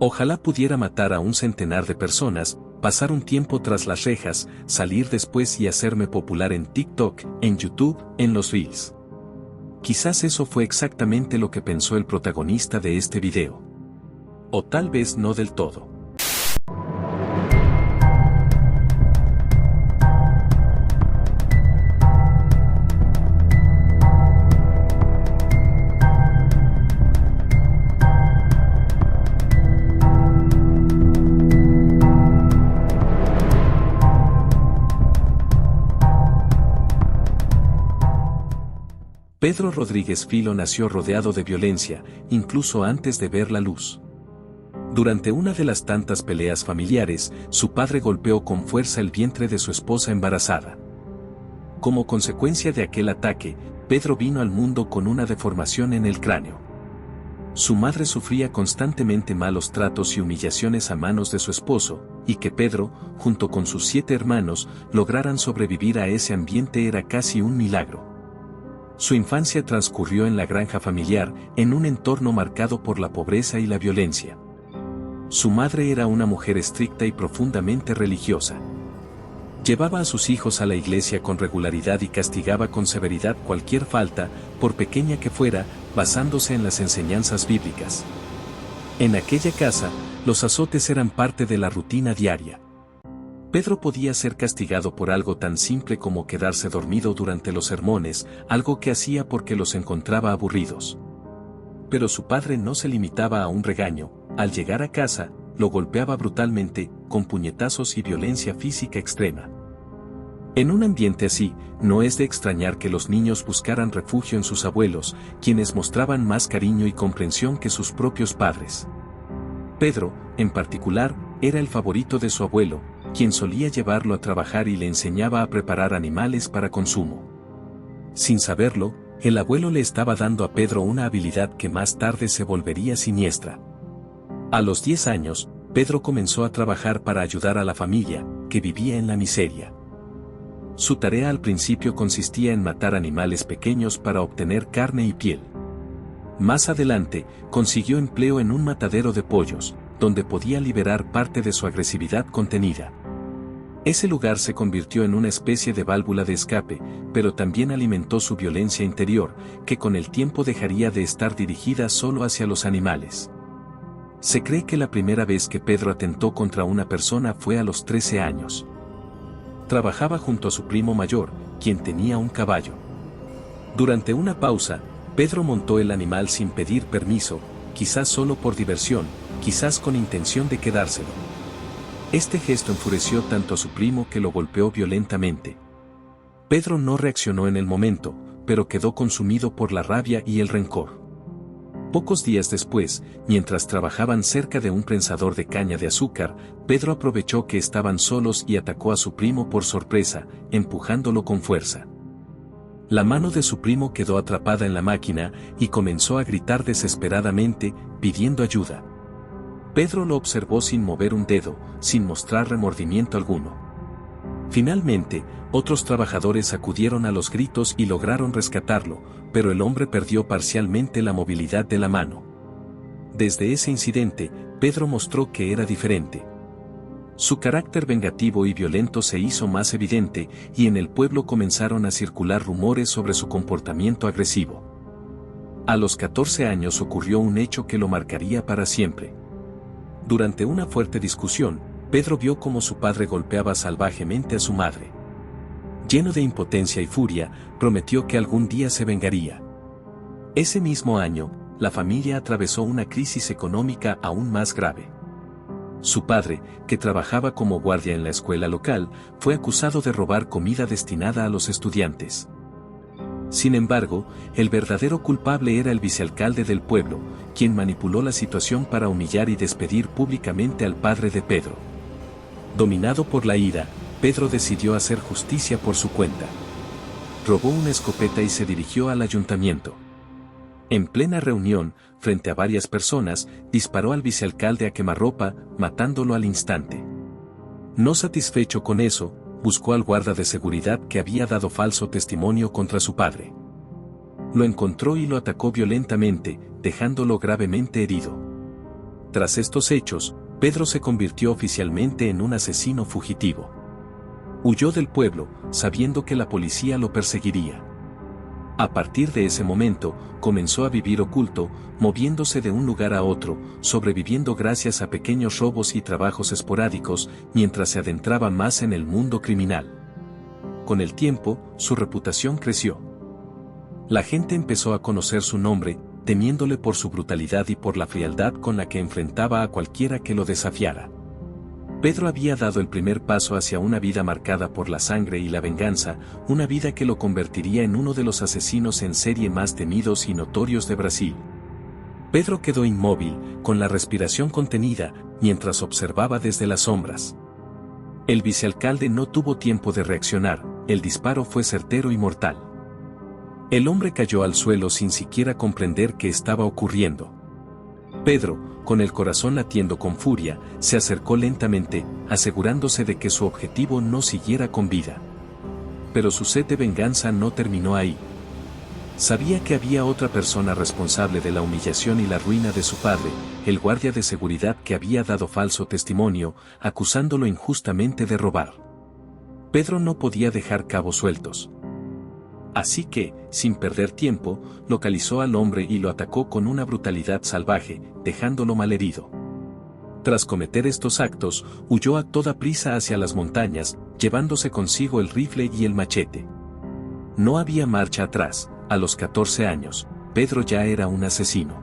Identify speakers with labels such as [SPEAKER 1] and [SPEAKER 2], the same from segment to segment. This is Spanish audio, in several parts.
[SPEAKER 1] Ojalá pudiera matar a un centenar de personas, pasar un tiempo tras las rejas, salir después y hacerme popular en TikTok, en YouTube, en los Reels. Quizás eso fue exactamente lo que pensó el protagonista de este video. O tal vez no del todo. Pedro Rodríguez Filo nació rodeado de violencia, incluso antes de ver la luz. Durante una de las tantas peleas familiares, su padre golpeó con fuerza el vientre de su esposa embarazada. Como consecuencia de aquel ataque, Pedro vino al mundo con una deformación en el cráneo. Su madre sufría constantemente malos tratos y humillaciones a manos de su esposo, y que Pedro, junto con sus 7 hermanos, lograran sobrevivir a ese ambiente era casi un milagro. Su infancia transcurrió en la granja familiar, en un entorno marcado por la pobreza y la violencia. Su madre era una mujer estricta y profundamente religiosa. Llevaba a sus hijos a la iglesia con regularidad y castigaba con severidad cualquier falta, por pequeña que fuera, basándose en las enseñanzas bíblicas. En aquella casa, los azotes eran parte de la rutina diaria. Pedro podía ser castigado por algo tan simple como quedarse dormido durante los sermones, algo que hacía porque los encontraba aburridos. Pero su padre no se limitaba a un regaño, al llegar a casa, lo golpeaba brutalmente, con puñetazos y violencia física extrema. En un ambiente así, no es de extrañar que los niños buscaran refugio en sus abuelos, quienes mostraban más cariño y comprensión que sus propios padres. Pedro, en particular, era el favorito de su abuelo, quien solía llevarlo a trabajar y le enseñaba a preparar animales para consumo. Sin saberlo, el abuelo le estaba dando a Pedro una habilidad que más tarde se volvería siniestra. A los 10 años, Pedro comenzó a trabajar para ayudar a la familia, que vivía en la miseria. Su tarea al principio consistía en matar animales pequeños para obtener carne y piel. Más adelante, consiguió empleo en un matadero de pollos, donde podía liberar parte de su agresividad contenida. Ese lugar se convirtió en una especie de válvula de escape, pero también alimentó su violencia interior, que con el tiempo dejaría de estar dirigida solo hacia los animales. Se cree que la primera vez que Pedro atentó contra una persona fue a los 13 años. Trabajaba junto a su primo mayor, quien tenía un caballo. Durante una pausa, Pedro montó el animal sin pedir permiso, quizás solo por diversión, quizás con intención de quedárselo. Este gesto enfureció tanto a su primo que lo golpeó violentamente. Pedro no reaccionó en el momento, pero quedó consumido por la rabia y el rencor. Pocos días después, mientras trabajaban cerca de un prensador de caña de azúcar, Pedro aprovechó que estaban solos y atacó a su primo por sorpresa, empujándolo con fuerza. La mano de su primo quedó atrapada en la máquina y comenzó a gritar desesperadamente, pidiendo ayuda. Pedro lo observó sin mover un dedo, sin mostrar remordimiento alguno. Finalmente, otros trabajadores acudieron a los gritos y lograron rescatarlo, pero el hombre perdió parcialmente la movilidad de la mano. Desde ese incidente, Pedro mostró que era diferente. Su carácter vengativo y violento se hizo más evidente, y en el pueblo comenzaron a circular rumores sobre su comportamiento agresivo. A los 14 años ocurrió un hecho que lo marcaría para siempre. Durante una fuerte discusión, Pedro vio cómo su padre golpeaba salvajemente a su madre. Lleno de impotencia y furia, prometió que algún día se vengaría. Ese mismo año, la familia atravesó una crisis económica aún más grave. Su padre, que trabajaba como guardia en la escuela local, fue acusado de robar comida destinada a los estudiantes. Sin embargo, el verdadero culpable era el vicealcalde del pueblo, quien manipuló la situación para humillar y despedir públicamente al padre de Pedro. Dominado por la ira, Pedro decidió hacer justicia por su cuenta. Robó una escopeta y se dirigió al ayuntamiento. En plena reunión, frente a varias personas, disparó al vicealcalde a quemarropa, matándolo al instante. No satisfecho con eso, buscó al guarda de seguridad que había dado falso testimonio contra su padre. Lo encontró y lo atacó violentamente, dejándolo gravemente herido. Tras estos hechos, Pedro se convirtió oficialmente en un asesino fugitivo. Huyó del pueblo, sabiendo que la policía lo perseguiría. A partir de ese momento, comenzó a vivir oculto, moviéndose de un lugar a otro, sobreviviendo gracias a pequeños robos y trabajos esporádicos, mientras se adentraba más en el mundo criminal. Con el tiempo, su reputación creció. La gente empezó a conocer su nombre, temiéndole por su brutalidad y por la frialdad con la que enfrentaba a cualquiera que lo desafiara. Pedro había dado el primer paso hacia una vida marcada por la sangre y la venganza, una vida que lo convertiría en uno de los asesinos en serie más temidos y notorios de Brasil. Pedro quedó inmóvil, con la respiración contenida, mientras observaba desde las sombras. El vicealcalde no tuvo tiempo de reaccionar, el disparo fue certero y mortal. El hombre cayó al suelo sin siquiera comprender qué estaba ocurriendo. Pedro, con el corazón latiendo con furia, se acercó lentamente, asegurándose de que su objetivo no siguiera con vida. Pero su sed de venganza no terminó ahí. Sabía que había otra persona responsable de la humillación y la ruina de su padre, el guardia de seguridad que había dado falso testimonio, acusándolo injustamente de robar. Pedro no podía dejar cabos sueltos. Así que, sin perder tiempo, localizó al hombre y lo atacó con una brutalidad salvaje, dejándolo malherido. Tras cometer estos actos, huyó a toda prisa hacia las montañas, llevándose consigo el rifle y el machete. No había marcha atrás, a los 14 años, Pedro ya era un asesino.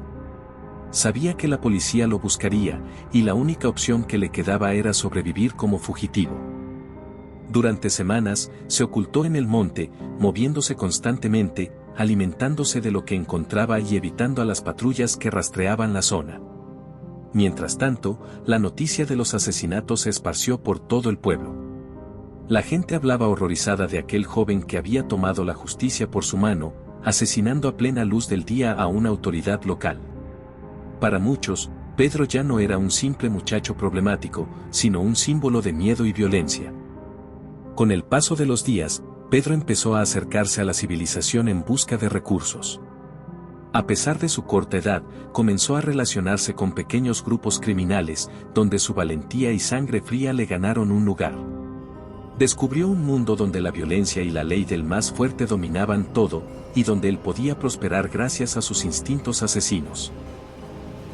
[SPEAKER 1] Sabía que la policía lo buscaría, y la única opción que le quedaba era sobrevivir como fugitivo. Durante semanas, se ocultó en el monte, moviéndose constantemente, alimentándose de lo que encontraba y evitando a las patrullas que rastreaban la zona. Mientras tanto, la noticia de los asesinatos se esparció por todo el pueblo. La gente hablaba horrorizada de aquel joven que había tomado la justicia por su mano, asesinando a plena luz del día a una autoridad local. Para muchos, Pedro ya no era un simple muchacho problemático, sino un símbolo de miedo y violencia. Con el paso de los días, Pedro empezó a acercarse a la civilización en busca de recursos. A pesar de su corta edad, comenzó a relacionarse con pequeños grupos criminales, donde su valentía y sangre fría le ganaron un lugar. Descubrió un mundo donde la violencia y la ley del más fuerte dominaban todo, y donde él podía prosperar gracias a sus instintos asesinos.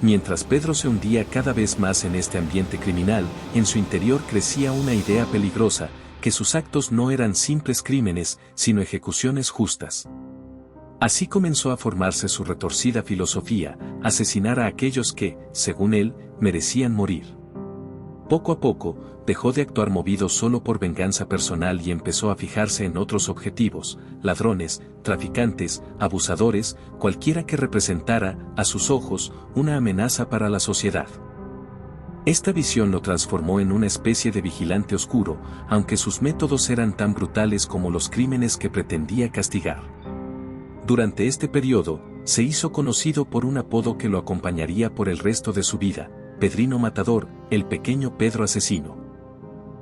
[SPEAKER 1] Mientras Pedro se hundía cada vez más en este ambiente criminal, en su interior crecía una idea peligrosa, que sus actos no eran simples crímenes, sino ejecuciones justas. Así comenzó a formarse su retorcida filosofía, asesinar a aquellos que, según él, merecían morir. Poco a poco, dejó de actuar movido solo por venganza personal y empezó a fijarse en otros objetivos, ladrones, traficantes, abusadores, cualquiera que representara, a sus ojos, una amenaza para la sociedad. Esta visión lo transformó en una especie de vigilante oscuro, aunque sus métodos eran tan brutales como los crímenes que pretendía castigar. Durante este periodo, se hizo conocido por un apodo que lo acompañaría por el resto de su vida, Pedrino Matador, el pequeño Pedro asesino.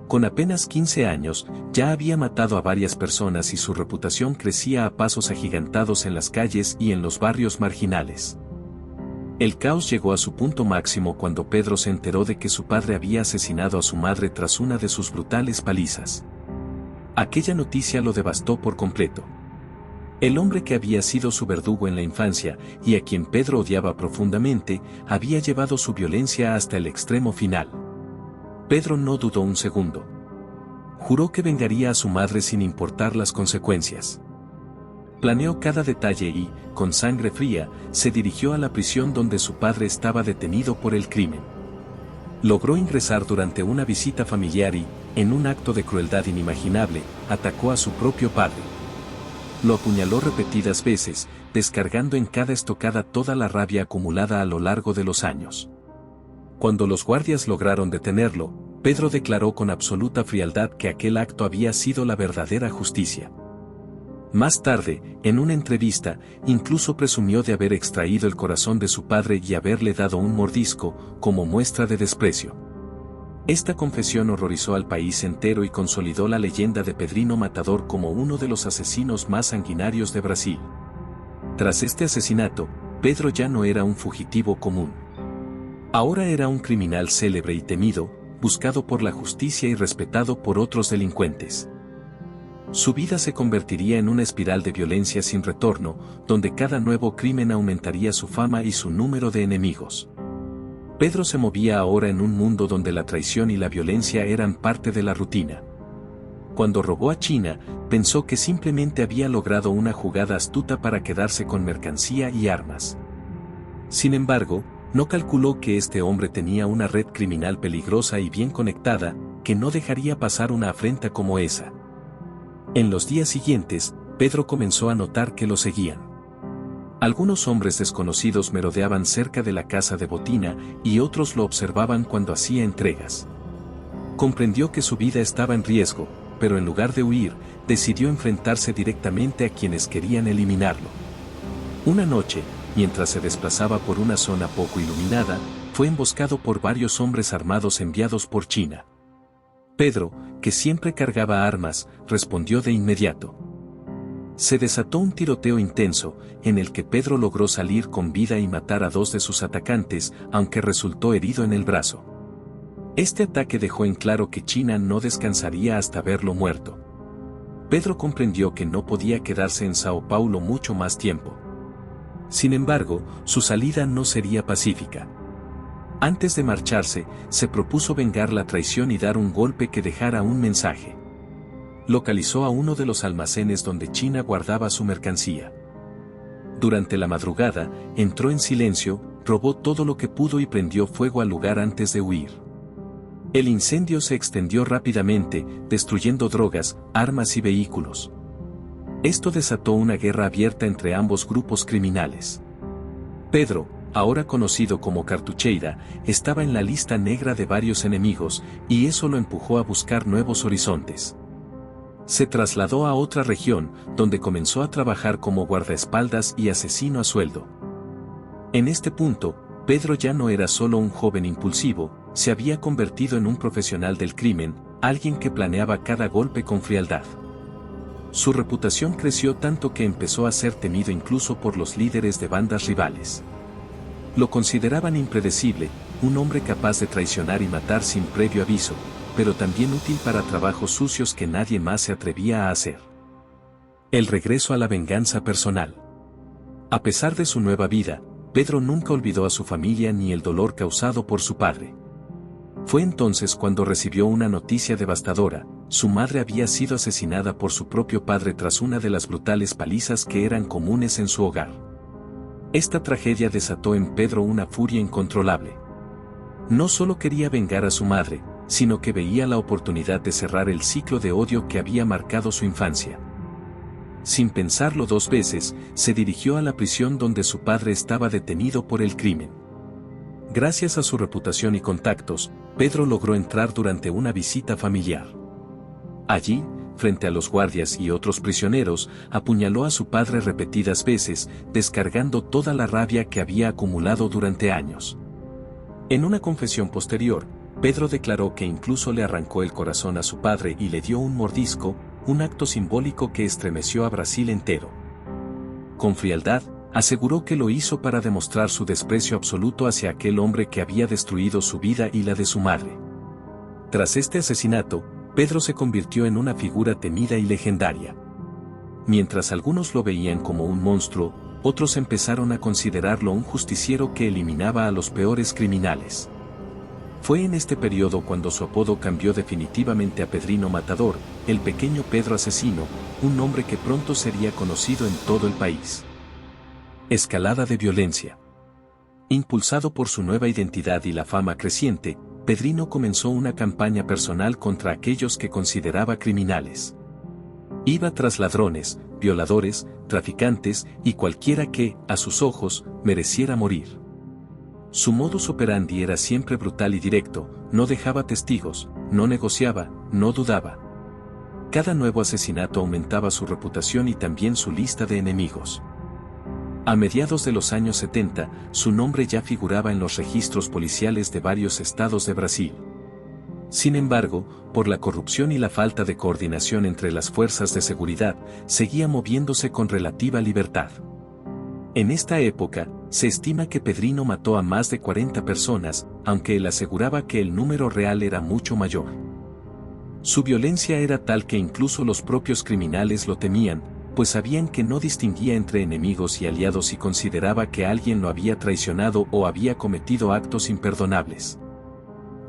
[SPEAKER 1] Con apenas 15 años, ya había matado a varias personas y su reputación crecía a pasos agigantados en las calles y en los barrios marginales. El caos llegó a su punto máximo cuando Pedro se enteró de que su padre había asesinado a su madre tras una de sus brutales palizas. Aquella noticia lo devastó por completo. El hombre que había sido su verdugo en la infancia, y a quien Pedro odiaba profundamente, había llevado su violencia hasta el extremo final. Pedro no dudó un segundo. Juró que vengaría a su madre sin importar las consecuencias. Planeó cada detalle y, con sangre fría, se dirigió a la prisión donde su padre estaba detenido por el crimen. Logró ingresar durante una visita familiar y, en un acto de crueldad inimaginable, atacó a su propio padre. Lo apuñaló repetidas veces, descargando en cada estocada toda la rabia acumulada a lo largo de los años. Cuando los guardias lograron detenerlo, Pedro declaró con absoluta frialdad que aquel acto había sido la verdadera justicia. Más tarde, en una entrevista, incluso presumió de haber extraído el corazón de su padre y haberle dado un mordisco, como muestra de desprecio. Esta confesión horrorizó al país entero y consolidó la leyenda de Pedrino Matador como uno de los asesinos más sanguinarios de Brasil. Tras este asesinato, Pedro ya no era un fugitivo común. Ahora era un criminal célebre y temido, buscado por la justicia y respetado por otros delincuentes. Su vida se convertiría en una espiral de violencia sin retorno, donde cada nuevo crimen aumentaría su fama y su número de enemigos. Pedro se movía ahora en un mundo donde la traición y la violencia eran parte de la rutina. Cuando robó a China, pensó que simplemente había logrado una jugada astuta para quedarse con mercancía y armas. Sin embargo, no calculó que este hombre tenía una red criminal peligrosa y bien conectada, que no dejaría pasar una afrenta como esa. En los días siguientes, Pedro comenzó a notar que lo seguían. Algunos hombres desconocidos merodeaban cerca de la casa de Botina y otros lo observaban cuando hacía entregas. Comprendió que su vida estaba en riesgo, pero en lugar de huir, decidió enfrentarse directamente a quienes querían eliminarlo. Una noche, mientras se desplazaba por una zona poco iluminada, fue emboscado por varios hombres armados enviados por China. Pedro, que siempre cargaba armas, respondió de inmediato. Se desató un tiroteo intenso, en el que Pedro logró salir con vida y matar a 2 de sus atacantes, aunque resultó herido en el brazo. Este ataque dejó en claro que China no descansaría hasta verlo muerto. Pedro comprendió que no podía quedarse en Sao Paulo mucho más tiempo. Sin embargo, su salida no sería pacífica. Antes de marcharse, se propuso vengar la traición y dar un golpe que dejara un mensaje. Localizó a uno de los almacenes donde China guardaba su mercancía. Durante la madrugada, entró en silencio, robó todo lo que pudo y prendió fuego al lugar antes de huir. El incendio se extendió rápidamente, destruyendo drogas, armas y vehículos. Esto desató una guerra abierta entre ambos grupos criminales. Pedro, ahora conocido como Cartucheira, estaba en la lista negra de varios enemigos, y eso lo empujó a buscar nuevos horizontes. Se trasladó a otra región, donde comenzó a trabajar como guardaespaldas y asesino a sueldo. En este punto, Pedro ya no era solo un joven impulsivo, se había convertido en un profesional del crimen, alguien que planeaba cada golpe con frialdad. Su reputación creció tanto que empezó a ser temido incluso por los líderes de bandas rivales. Lo consideraban impredecible, un hombre capaz de traicionar y matar sin previo aviso, pero también útil para trabajos sucios que nadie más se atrevía a hacer. El regreso a la venganza personal. A pesar de su nueva vida, Pedro nunca olvidó a su familia ni el dolor causado por su padre. Fue entonces cuando recibió una noticia devastadora: su madre había sido asesinada por su propio padre tras una de las brutales palizas que eran comunes en su hogar. Esta tragedia desató en Pedro una furia incontrolable. No solo quería vengar a su madre, sino que veía la oportunidad de cerrar el ciclo de odio que había marcado su infancia. Sin pensarlo 2 veces, se dirigió a la prisión donde su padre estaba detenido por el crimen. Gracias a su reputación y contactos, Pedro logró entrar durante una visita familiar. Allí, frente a los guardias y otros prisioneros, apuñaló a su padre repetidas veces, descargando toda la rabia que había acumulado durante años. En una confesión posterior, Pedro declaró que incluso le arrancó el corazón a su padre y le dio un mordisco, un acto simbólico que estremeció a Brasil entero. Con frialdad, aseguró que lo hizo para demostrar su desprecio absoluto hacia aquel hombre que había destruido su vida y la de su madre. Tras este asesinato, Pedro se convirtió en una figura temida y legendaria. Mientras algunos lo veían como un monstruo, otros empezaron a considerarlo un justiciero que eliminaba a los peores criminales. Fue en este periodo cuando su apodo cambió definitivamente a Pedrino Matador, el pequeño Pedro asesino, un nombre que pronto sería conocido en todo el país. Escalada de violencia. Impulsado por su nueva identidad y la fama creciente, Pedrino comenzó una campaña personal contra aquellos que consideraba criminales. Iba tras ladrones, violadores, traficantes y cualquiera que, a sus ojos, mereciera morir. Su modus operandi era siempre brutal y directo, no dejaba testigos, no negociaba, no dudaba. Cada nuevo asesinato aumentaba su reputación y también su lista de enemigos. A mediados de los años 70, su nombre ya figuraba en los registros policiales de varios estados de Brasil. Sin embargo, por la corrupción y la falta de coordinación entre las fuerzas de seguridad, seguía moviéndose con relativa libertad. En esta época, se estima que Pedrino mató a más de 40 personas, aunque él aseguraba que el número real era mucho mayor. Su violencia era tal que incluso los propios criminales lo temían, pues sabían que no distinguía entre enemigos y aliados y consideraba que alguien lo había traicionado o había cometido actos imperdonables.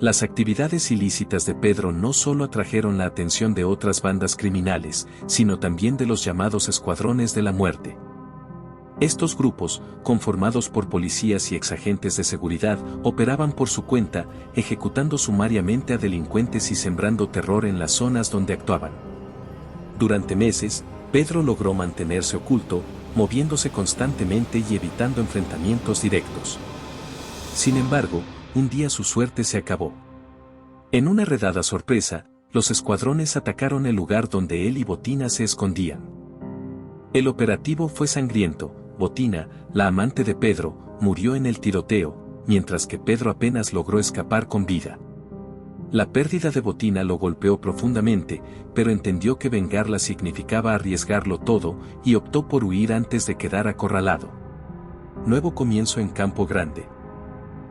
[SPEAKER 1] Las actividades ilícitas de Pedro no solo atrajeron la atención de otras bandas criminales, sino también de los llamados escuadrones de la muerte. Estos grupos, conformados por policías y exagentes de seguridad, operaban por su cuenta, ejecutando sumariamente a delincuentes y sembrando terror en las zonas donde actuaban. Durante meses, Pedro logró mantenerse oculto, moviéndose constantemente y evitando enfrentamientos directos. Sin embargo, un día su suerte se acabó. En una redada sorpresa, los escuadrones atacaron el lugar donde él y Botina se escondían. El operativo fue sangriento. Botina, la amante de Pedro, murió en el tiroteo, mientras que Pedro apenas logró escapar con vida. La pérdida de Botina lo golpeó profundamente, pero entendió que vengarla significaba arriesgarlo todo, y optó por huir antes de quedar acorralado. Nuevo comienzo en Campo Grande.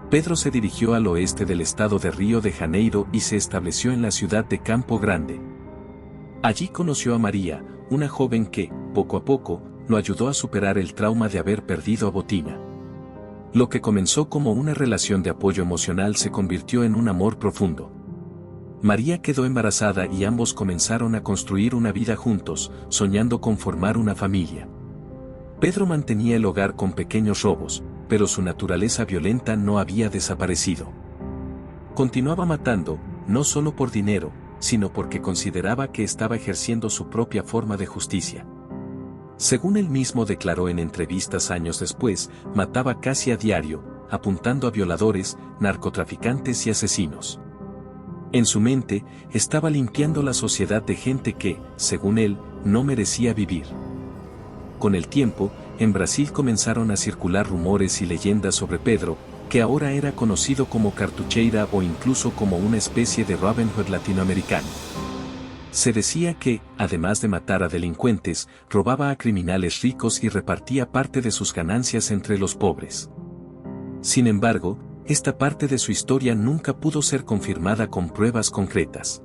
[SPEAKER 1] Pedro se dirigió al oeste del estado de Río de Janeiro y se estableció en la ciudad de Campo Grande. Allí conoció a María, una joven que, poco a poco, lo ayudó a superar el trauma de haber perdido a Botina. Lo que comenzó como una relación de apoyo emocional se convirtió en un amor profundo. María quedó embarazada y ambos comenzaron a construir una vida juntos, soñando con formar una familia. Pedro mantenía el hogar con pequeños robos, pero su naturaleza violenta no había desaparecido. Continuaba matando, no solo por dinero, sino porque consideraba que estaba ejerciendo su propia forma de justicia. Según él mismo declaró en entrevistas años después, mataba casi a diario, apuntando a violadores, narcotraficantes y asesinos. En su mente, estaba limpiando la sociedad de gente que, según él, no merecía vivir. Con el tiempo, en Brasil comenzaron a circular rumores y leyendas sobre Pedro, que ahora era conocido como Cartucheira o incluso como una especie de Robin Hood latinoamericano. Se decía que, además de matar a delincuentes, robaba a criminales ricos y repartía parte de sus ganancias entre los pobres. Sin embargo, esta parte de su historia nunca pudo ser confirmada con pruebas concretas.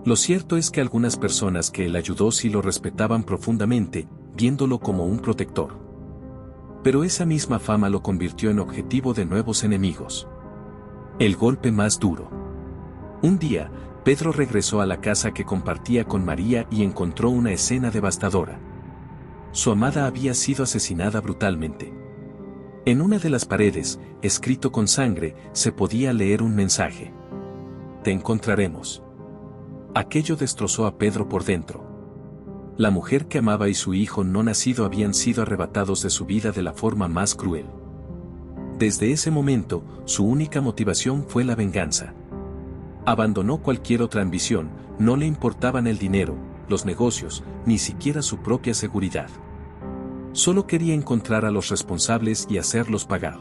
[SPEAKER 1] Lo cierto es que algunas personas que él ayudó sí lo respetaban profundamente, viéndolo como un protector. Pero esa misma fama lo convirtió en objetivo de nuevos enemigos. El golpe más duro. Un día, Pedro regresó a la casa que compartía con María y encontró una escena devastadora. Su amada había sido asesinada brutalmente. En una de las paredes, escrito con sangre, se podía leer un mensaje: "Te encontraremos". Aquello destrozó a Pedro por dentro. La mujer que amaba y su hijo no nacido habían sido arrebatados de su vida de la forma más cruel. Desde ese momento, su única motivación fue la venganza. Abandonó cualquier otra ambición, no le importaban el dinero, los negocios, ni siquiera su propia seguridad. Solo quería encontrar a los responsables y hacerlos pagar.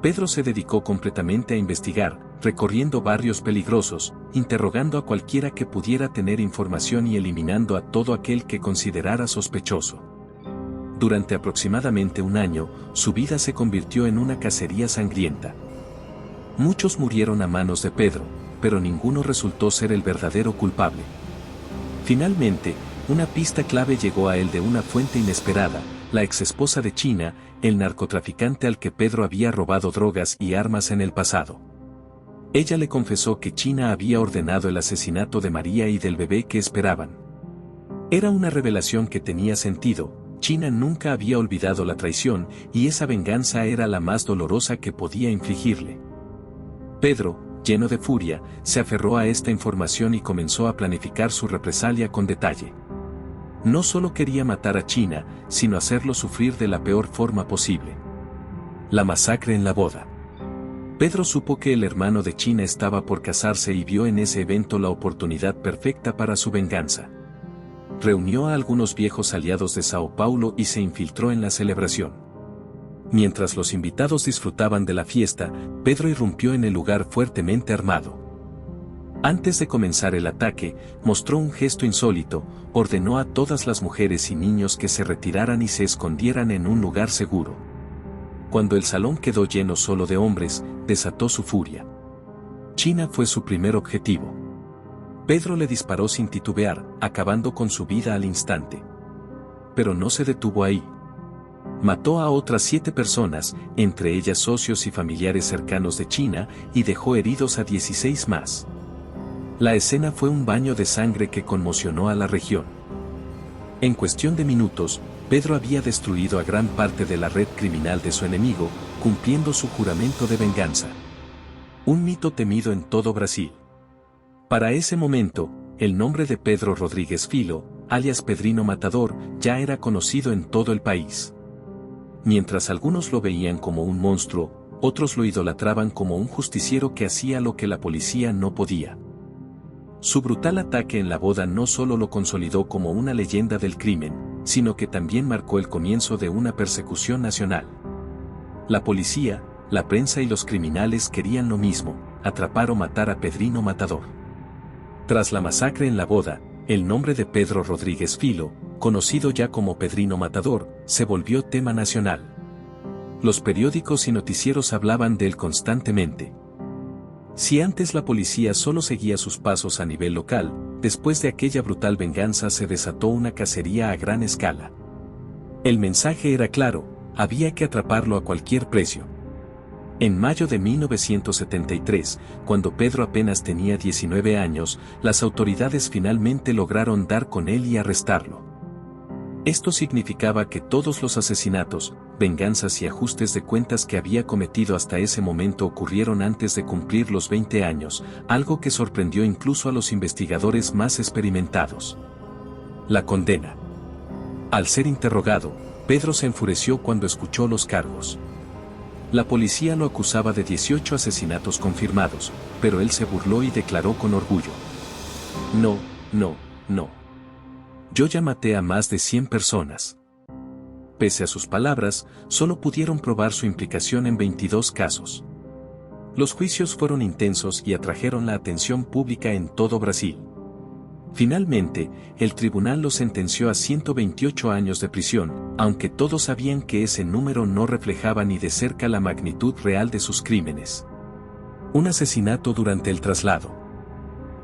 [SPEAKER 1] Pedro se dedicó completamente a investigar, recorriendo barrios peligrosos, interrogando a cualquiera que pudiera tener información y eliminando a todo aquel que considerara sospechoso. Durante aproximadamente un año, su vida se convirtió en una cacería sangrienta. Muchos murieron a manos de Pedro, pero ninguno resultó ser el verdadero culpable. Finalmente, una pista clave llegó a él de una fuente inesperada: la exesposa de China, el narcotraficante al que Pedro había robado drogas y armas en el pasado. Ella le confesó que China había ordenado el asesinato de María y del bebé que esperaban. Era una revelación que tenía sentido. China nunca había olvidado la traición, y esa venganza era la más dolorosa que podía infligirle. Pedro, lleno de furia, se aferró a esta información y comenzó a planificar su represalia con detalle. No solo quería matar a China, sino hacerlo sufrir de la peor forma posible. La masacre en la boda. Pedro supo que el hermano de China estaba por casarse y vio en ese evento la oportunidad perfecta para su venganza. Reunió a algunos viejos aliados de Sao Paulo y se infiltró en la celebración. Mientras los invitados disfrutaban de la fiesta, Pedro irrumpió en el lugar fuertemente armado. Antes de comenzar el ataque, mostró un gesto insólito, ordenó a todas las mujeres y niños que se retiraran y se escondieran en un lugar seguro. Cuando el salón quedó lleno solo de hombres, desató su furia. China fue su primer objetivo. Pedro le disparó sin titubear, acabando con su vida al instante. Pero no se detuvo ahí. Mató a otras 7 personas, entre ellas socios y familiares cercanos de China, y dejó heridos a 16 más. La escena fue un baño de sangre que conmocionó a la región. En cuestión de minutos, Pedro había destruido a gran parte de la red criminal de su enemigo, cumpliendo su juramento de venganza. Un mito temido en todo Brasil. Para ese momento, el nombre de Pedro Rodríguez Filho, alias Pedrino Matador, ya era conocido en todo el país. Mientras algunos lo veían como un monstruo, otros lo idolatraban como un justiciero que hacía lo que la policía no podía. Su brutal ataque en la boda no solo lo consolidó como una leyenda del crimen, sino que también marcó el comienzo de una persecución nacional. La policía, la prensa y los criminales querían lo mismo, atrapar o matar a Pedrino Matador. Tras la masacre en la boda, el nombre de Pedro Rodríguez Filho, conocido ya como Pedrino Matador, se volvió tema nacional. Los periódicos y noticieros hablaban de él constantemente. Si antes la policía solo seguía sus pasos a nivel local, después de aquella brutal venganza se desató una cacería a gran escala. El mensaje era claro, había que atraparlo a cualquier precio. En mayo de 1973, cuando Pedro apenas tenía 19 años, las autoridades finalmente lograron dar con él y arrestarlo. Esto significaba que todos los asesinatos, venganzas y ajustes de cuentas que había cometido hasta ese momento ocurrieron antes de cumplir los 20 años, algo que sorprendió incluso a los investigadores más experimentados. La condena. Al ser interrogado, Pedro se enfureció cuando escuchó los cargos. La policía lo acusaba de 18 asesinatos confirmados, pero él se burló y declaró con orgullo: "No, no, no. Yo ya maté a más de 100 personas". Pese a sus palabras, solo pudieron probar su implicación en 22 casos. Los juicios fueron intensos y atrajeron la atención pública en todo Brasil. Finalmente, el tribunal lo sentenció a 128 años de prisión, aunque todos sabían que ese número no reflejaba ni de cerca la magnitud real de sus crímenes. Un asesinato durante el traslado.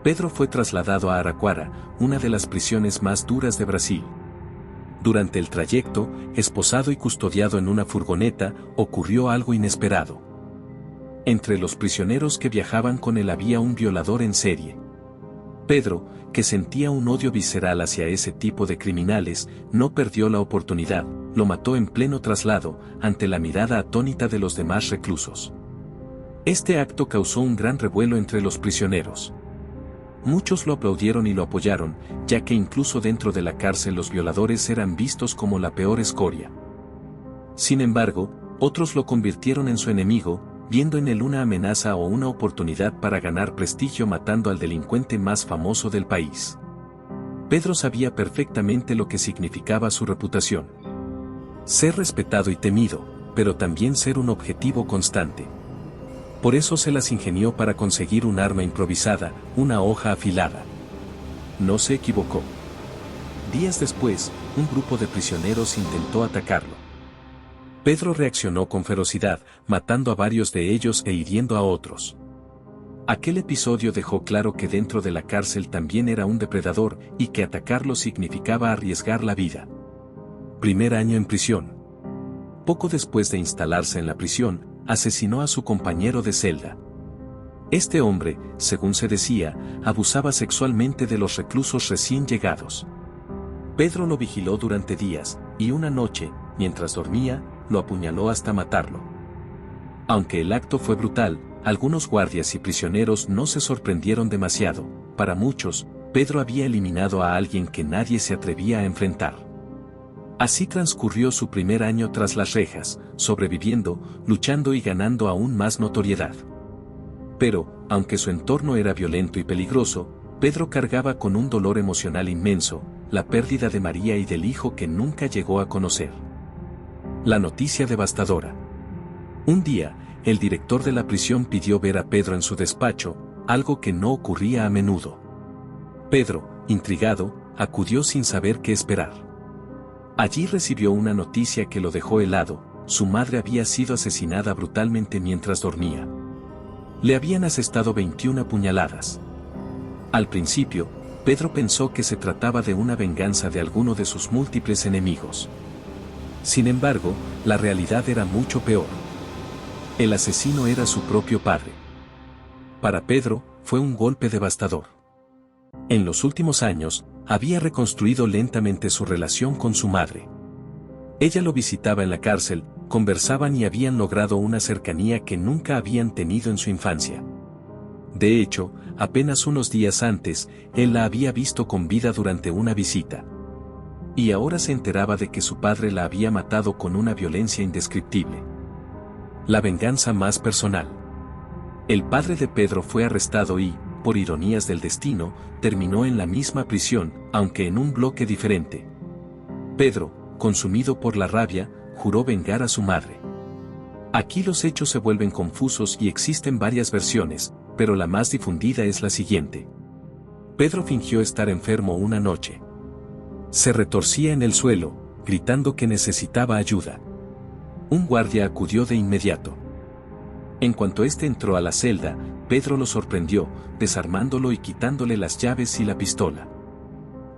[SPEAKER 1] Pedro fue trasladado a Araraquara, una de las prisiones más duras de Brasil. Durante el trayecto, esposado y custodiado en una furgoneta, ocurrió algo inesperado. Entre los prisioneros que viajaban con él había un violador en serie. Pedro, que sentía un odio visceral hacia ese tipo de criminales, no perdió la oportunidad, lo mató en pleno traslado, ante la mirada atónita de los demás reclusos. Este acto causó un gran revuelo entre los prisioneros. Muchos lo aplaudieron y lo apoyaron, ya que incluso dentro de la cárcel los violadores eran vistos como la peor escoria. Sin embargo, otros lo convirtieron en su enemigo, viendo en él una amenaza o una oportunidad para ganar prestigio matando al delincuente más famoso del país. Pedro sabía perfectamente lo que significaba su reputación. Ser respetado y temido, pero también ser un objetivo constante. Por eso se las ingenió para conseguir un arma improvisada, una hoja afilada. No se equivocó. Días después, un grupo de prisioneros intentó atacarlo. Pedro reaccionó con ferocidad, matando a varios de ellos e hiriendo a otros. Aquel episodio dejó claro que dentro de la cárcel también era un depredador y que atacarlo significaba arriesgar la vida. Primer año en prisión. Poco después de instalarse en la prisión, asesinó a su compañero de celda. Este hombre, según se decía, abusaba sexualmente de los reclusos recién llegados. Pedro lo vigiló durante días, y una noche, mientras dormía, lo apuñaló hasta matarlo. Aunque el acto fue brutal, algunos guardias y prisioneros no se sorprendieron demasiado. Para muchos, Pedro había eliminado a alguien que nadie se atrevía a enfrentar. Así transcurrió su primer año tras las rejas, sobreviviendo, luchando y ganando aún más notoriedad. Pero, aunque su entorno era violento y peligroso, Pedro cargaba con un dolor emocional inmenso, la pérdida de María y del hijo que nunca llegó a conocer. La noticia devastadora. Un día, el director de la prisión pidió ver a Pedro en su despacho, algo que no ocurría a menudo. Pedro, intrigado, acudió sin saber qué esperar. Allí recibió una noticia que lo dejó helado: su madre había sido asesinada brutalmente mientras dormía. Le habían asestado 21 puñaladas. Al principio, Pedro pensó que se trataba de una venganza de alguno de sus múltiples enemigos. Sin embargo, la realidad era mucho peor. El asesino era su propio padre. Para Pedro, fue un golpe devastador. En los últimos años, había reconstruido lentamente su relación con su madre. Ella lo visitaba en la cárcel, conversaban y habían logrado una cercanía que nunca habían tenido en su infancia. De hecho, apenas unos días antes, él la había visto con vida durante una visita. Y ahora se enteraba de que su padre la había matado con una violencia indescriptible. La venganza más personal. El padre de Pedro fue arrestado y, por ironías del destino, terminó en la misma prisión, aunque en un bloque diferente. Pedro, consumido por la rabia, juró vengar a su madre. Aquí los hechos se vuelven confusos y existen varias versiones, pero la más difundida es la siguiente. Pedro fingió estar enfermo una noche. Se retorcía en el suelo, gritando que necesitaba ayuda. Un guardia acudió de inmediato. En cuanto éste entró a la celda, Pedro lo sorprendió, desarmándolo y quitándole las llaves y la pistola.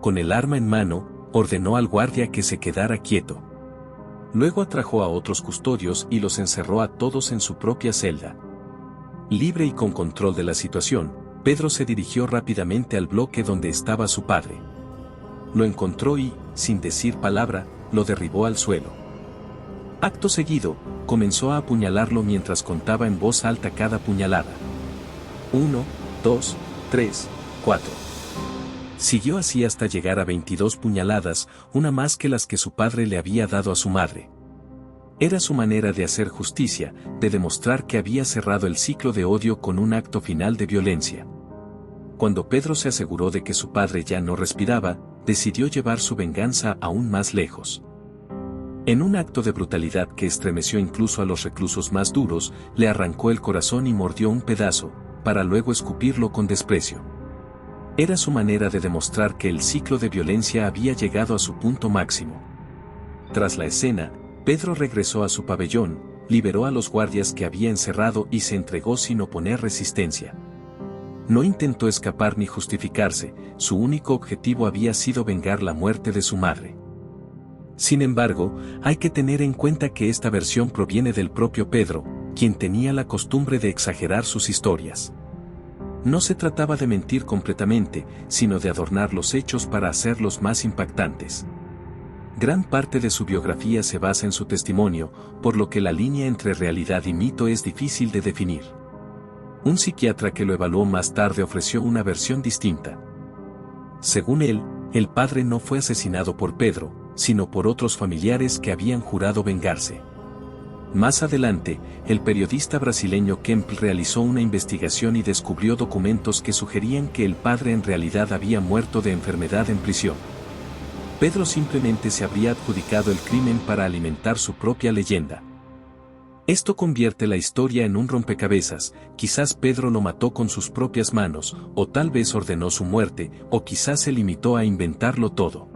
[SPEAKER 1] Con el arma en mano, ordenó al guardia que se quedara quieto. Luego atrajo a otros custodios y los encerró a todos en su propia celda. Libre y con control de la situación, Pedro se dirigió rápidamente al bloque donde estaba su padre. Lo encontró y, sin decir palabra, lo derribó al suelo. Acto seguido, comenzó a apuñalarlo mientras contaba en voz alta cada puñalada. 1, 2, 3, 4. Siguió así hasta llegar a 22 puñaladas, una más que las que su padre le había dado a su madre. Era su manera de hacer justicia, de demostrar que había cerrado el ciclo de odio con un acto final de violencia. Cuando Pedro se aseguró de que su padre ya no respiraba, decidió llevar su venganza aún más lejos. En un acto de brutalidad que estremeció incluso a los reclusos más duros, le arrancó el corazón y mordió un pedazo, para luego escupirlo con desprecio. Era su manera de demostrar que el ciclo de violencia había llegado a su punto máximo. Tras la escena, Pedro regresó a su pabellón, liberó a los guardias que había encerrado y se entregó sin oponer resistencia. No intentó escapar ni justificarse, su único objetivo había sido vengar la muerte de su madre. Sin embargo, hay que tener en cuenta que esta versión proviene del propio Pedro, quien tenía la costumbre de exagerar sus historias. No se trataba de mentir completamente, sino de adornar los hechos para hacerlos más impactantes. Gran parte de su biografía se basa en su testimonio, por lo que la línea entre realidad y mito es difícil de definir. Un psiquiatra que lo evaluó más tarde ofreció una versión distinta. Según él, el padre no fue asesinado por Pedro, sino por otros familiares que habían jurado vengarse. Más adelante, el periodista brasileño Kemp realizó una investigación y descubrió documentos que sugerían que el padre en realidad había muerto de enfermedad en prisión. Pedro simplemente se habría adjudicado el crimen para alimentar su propia leyenda. Esto convierte la historia en un rompecabezas: quizás Pedro lo mató con sus propias manos, o tal vez ordenó su muerte, o quizás se limitó a inventarlo todo.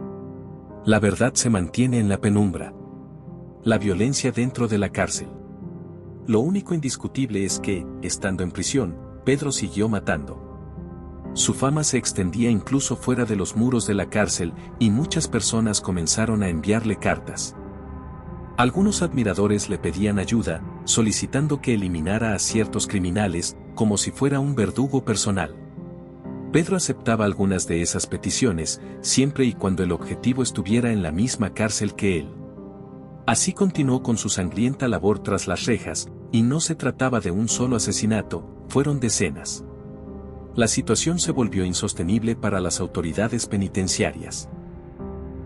[SPEAKER 1] La verdad se mantiene en la penumbra. La violencia dentro de la cárcel. Lo único indiscutible es que, estando en prisión, Pedro siguió matando. Su fama se extendía incluso fuera de los muros de la cárcel, y muchas personas comenzaron a enviarle cartas. Algunos admiradores le pedían ayuda, solicitando que eliminara a ciertos criminales, como si fuera un verdugo personal. Pedro aceptaba algunas de esas peticiones, siempre y cuando el objetivo estuviera en la misma cárcel que él. Así continuó con su sangrienta labor tras las rejas, y no se trataba de un solo asesinato, fueron decenas. La situación se volvió insostenible para las autoridades penitenciarias.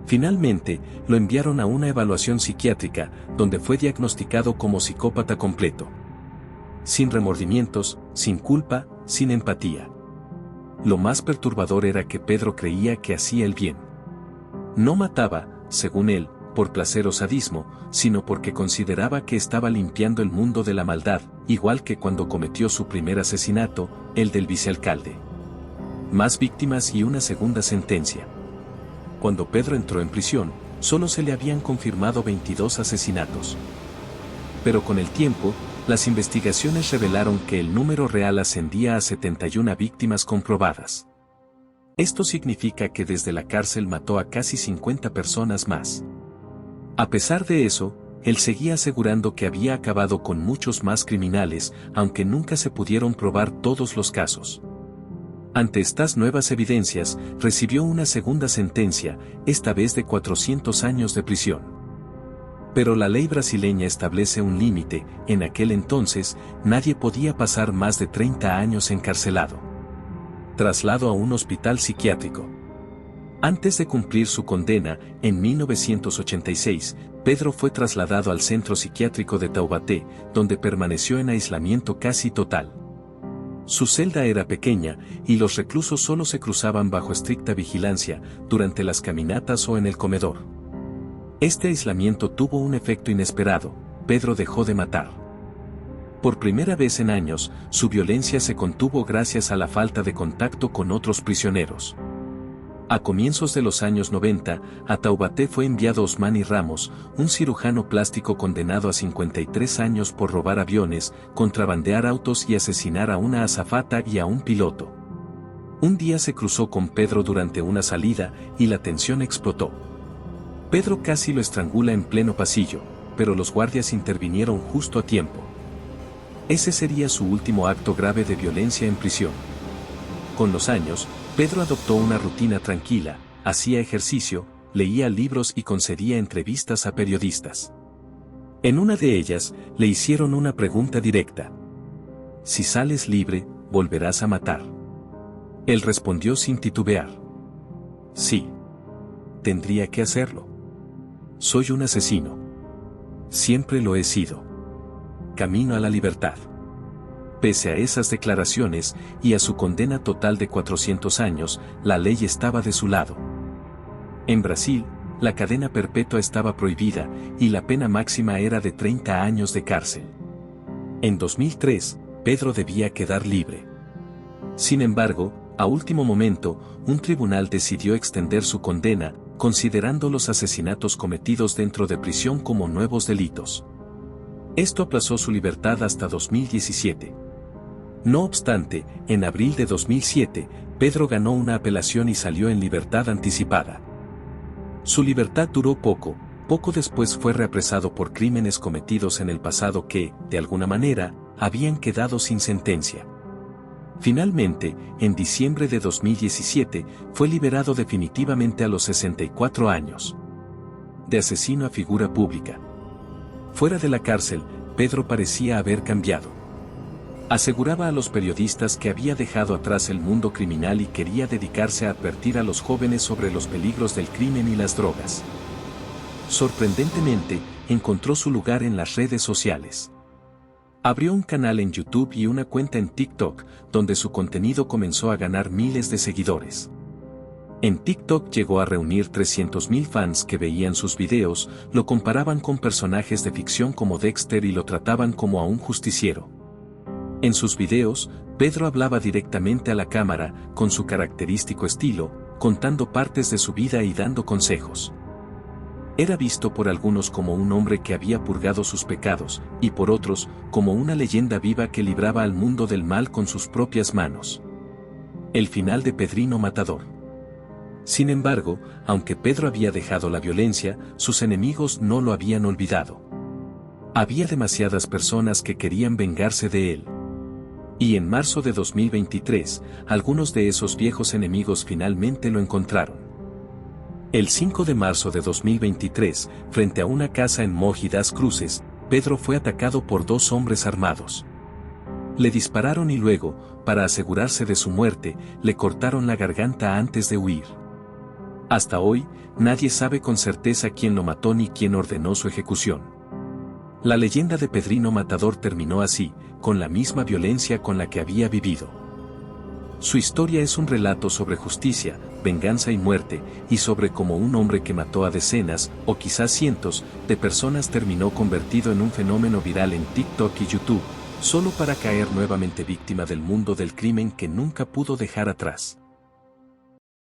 [SPEAKER 1] Finalmente, lo enviaron a una evaluación psiquiátrica, donde fue diagnosticado como psicópata completo. Sin remordimientos, sin culpa, sin empatía. Lo más perturbador era que Pedro creía que hacía el bien. No mataba, según él, por placer o sadismo, sino porque consideraba que estaba limpiando el mundo de la maldad, igual que cuando cometió su primer asesinato, el del vicealcalde. Más víctimas y una segunda sentencia. Cuando Pedro entró en prisión, solo se le habían confirmado 22 asesinatos. Pero con el tiempo, las investigaciones revelaron que el número real ascendía a 71 víctimas comprobadas. Esto significa que desde la cárcel mató a casi 50 personas más. A pesar de eso, él seguía asegurando que había acabado con muchos más criminales, aunque nunca se pudieron probar todos los casos. Ante estas nuevas evidencias, recibió una segunda sentencia, esta vez de 400 años de prisión. Pero la ley brasileña establece un límite, en aquel entonces, nadie podía pasar más de 30 años encarcelado. Traslado a un hospital psiquiátrico. Antes de cumplir su condena, en 1986, Pedro fue trasladado al centro psiquiátrico de Taubaté, donde permaneció en aislamiento casi total. Su celda era pequeña, y los reclusos solo se cruzaban bajo estricta vigilancia, durante las caminatas o en el comedor. Este aislamiento tuvo un efecto inesperado: Pedro dejó de matar. Por primera vez en años, su violencia se contuvo gracias a la falta de contacto con otros prisioneros. A comienzos de los años 90, a Taubaté fue enviado Osmani Ramos, un cirujano plástico condenado a 53 años por robar aviones, contrabandear autos y asesinar a una azafata y a un piloto. Un día se cruzó con Pedro durante una salida, y la tensión explotó. Pedro casi lo estrangula en pleno pasillo, pero los guardias intervinieron justo a tiempo. Ese sería su último acto grave de violencia en prisión. Con los años, Pedro adoptó una rutina tranquila, hacía ejercicio, leía libros y concedía entrevistas a periodistas. En una de ellas, le hicieron una pregunta directa: si sales libre, ¿volverás a matar? Él respondió sin titubear: sí. Tendría que hacerlo. Soy un asesino. Siempre lo he sido. Camino a la libertad. Pese a esas declaraciones, y a su condena total de 400 años, la ley estaba de su lado. En Brasil, la cadena perpetua estaba prohibida, y la pena máxima era de 30 años de cárcel. En 2003, Pedro debía quedar libre. Sin embargo, a último momento, un tribunal decidió extender su condena, considerando los asesinatos cometidos dentro de prisión como nuevos delitos. Esto aplazó su libertad hasta 2017. No obstante, en abril de 2007, Pedro ganó una apelación y salió en libertad anticipada. Su libertad duró poco después fue reapresado por crímenes cometidos en el pasado que, de alguna manera, habían quedado sin sentencia. Finalmente, en diciembre de 2017, fue liberado definitivamente a los 64 años. De asesino a figura pública. Fuera de la cárcel, Pedro parecía haber cambiado. Aseguraba a los periodistas que había dejado atrás el mundo criminal y quería dedicarse a advertir a los jóvenes sobre los peligros del crimen y las drogas. Sorprendentemente, encontró su lugar en las redes sociales. Abrió un canal en YouTube y una cuenta en TikTok, donde su contenido comenzó a ganar miles de seguidores. En TikTok llegó a reunir 300.000 fans que veían sus videos, lo comparaban con personajes de ficción como Dexter y lo trataban como a un justiciero. En sus videos, Pedro hablaba directamente a la cámara, con su característico estilo, contando partes de su vida y dando consejos. Era visto por algunos como un hombre que había purgado sus pecados, y por otros, como una leyenda viva que libraba al mundo del mal con sus propias manos. El final de Pedrino Matador. Sin embargo, aunque Pedro había dejado la violencia, sus enemigos no lo habían olvidado. Había demasiadas personas que querían vengarse de él. Y en marzo de 2023, algunos de esos viejos enemigos finalmente lo encontraron. El 5 de marzo de 2023, frente a una casa en Mogi das Cruzes, Pedro fue atacado por dos hombres armados. Le dispararon y luego, para asegurarse de su muerte, le cortaron la garganta antes de huir. Hasta hoy, nadie sabe con certeza quién lo mató ni quién ordenó su ejecución. La leyenda de Pedrino Matador terminó así, con la misma violencia con la que había vivido. Su historia es un relato sobre justicia, venganza y muerte, y sobre cómo un hombre que mató a decenas, o quizás cientos, de personas terminó convertido en un fenómeno viral en TikTok y YouTube, solo para caer nuevamente víctima del mundo del crimen que nunca pudo dejar atrás.